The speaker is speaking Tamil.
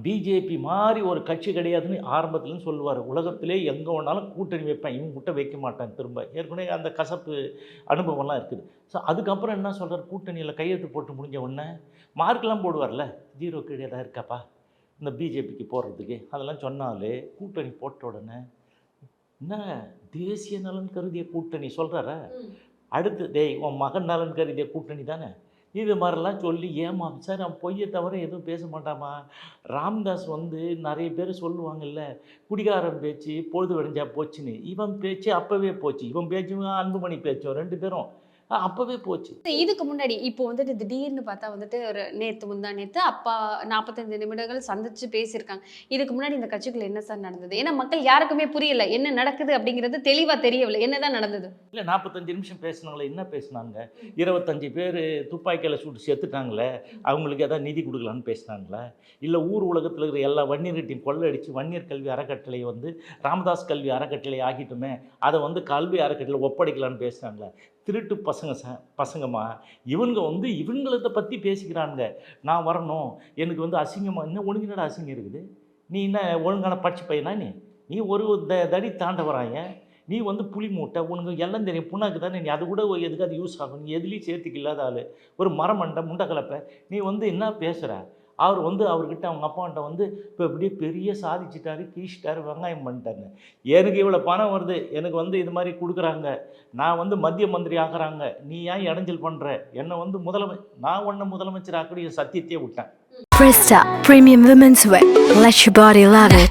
பிஜேபி மாதிரி ஒரு கட்சி கிடையாதுன்னு ஆரம்பத்துலேருந்து சொல்லுவார். உலகத்திலே எங்கே வேணாலும் கூட்டணி வைப்பேன், இவங்க கிட்ட வைக்க மாட்டேன் திரும்ப. ஏற்கனவே அந்த கசப்பு அனுபவம்லாம் இருக்குது. ஸோ அதுக்கப்புறம் என்ன சொல்கிறார், கூட்டணியில் கையெழுத்து போட்டு முடிஞ்ச உடனே மார்க்கெலாம் போடுவார்ல, 0 கீழே ஏதாவது இருக்காப்பா இந்த பிஜேபிக்கு போடுறதுக்கு, அதெல்லாம் சொன்னாலே கூட்டணி போட்ட உடனே என்ன தேசிய நலன் கருதிய கூட்டணி சொல்கிறாரா, அடுத்து டேய் உன் மகன் நலன் கருதிய கூட்டணி தானே, இது மாதிரிலாம் சொல்லி சார் அவன் பொய்யை தவிர எதுவும் பேச மாட்டாமா. ராம்தாஸ் நிறைய பேர் சொல்லுவாங்கல்ல, குடிகாரன் பேச்சு பொழுது விடைஞ்சா போச்சுன்னு, இவன் பேச்சு அப்போவே போச்சு. இவன் பேச்சும் அன்புமணி பேச்சும் 2 பேரும் அப்போவே போச்சு. இதுக்கு முன்னாடி இப்போ திடீர்னு பார்த்தா ஒரு முந்தா நேத்து அப்பா 45 நிமிடங்கள் சந்திச்சு பேசியிருக்காங்க. இதுக்கு முன்னாடி இந்த கட்சிக்குள்ள என்ன சார் நடந்தது? ஏன்னா மக்கள் யாருக்குமே புரியல என்ன நடக்குது அப்படிங்கிறது தெளிவா தெரியவில்லை. என்னதான் நடந்தது? இல்லை 45 நிமிஷம் பேசினாங்களே, என்ன பேசினாங்க? 25 பேர் துப்பாக்கியில் சுட்டு செத்துட்டாங்களே, அவங்களுக்கு எதாவது நிதி கொடுக்கலான்னு பேசினாங்களா? இல்லை ஊர் உலகத்தில் இருக்கிற எல்லா வன்னியர்கிட்டையும் கொள்ளடிச்சு வன்னியர் கல்வி அறக்கட்டளையை ராமதாஸ் கல்வி அறக்கட்டளை ஆகிட்டுமே, அதை கல்வி அறக்கட்டளை ஒப்படைக்கலான்னு பேசினாங்களா? திருட்டு பசங்கம்மா இவங்க இவங்களத பற்றி பேசிக்கிறானுங்க. நான் வரணும், எனக்கு அசிங்கமாக, இன்னும் ஒழுங்கு என்னடா அசிங்கம் இருக்குது? நீ என்ன ஒழுங்கான பட்சி பையனா? நீ ஒரு தடி தாண்ட வராங்க. நீ புளி மூட்டை, உனக்கு எல்லாம் தெரியும், புண்ணாக்கு தானே, நீ அது கூட எதுக்காவது யூஸ் ஆகும். நீ எதுலேயும் சேர்த்துக்கு இல்லாத ஆள், ஒரு மரமண்டை முண்டை கலப்பை. நீ என்ன பேசுகிற? அவர் அவர்கிட்ட அவங்க அப்பான்ட்ட இப்போ இப்படியே பெரிய சாதிச்சிட்டாரு, கீழ்ச்சிட்டாரு, வெங்காயம் பண்ணிட்டாருங்க. எனக்கு இவ்வளோ பணம் வருது, எனக்கு இது மாதிரி கொடுக்குறாங்க, நான் மத்திய மந்திரி ஆக்குறாங்க, நீ ஏன் இடைஞ்சல் பண்ணுற? என்னை நான் உன்னை முதலமைச்சர் ஆக்கக்கூடிய சத்தியத்தையே விட்டேன். Presta Premium Women's Wear. Let your body love it.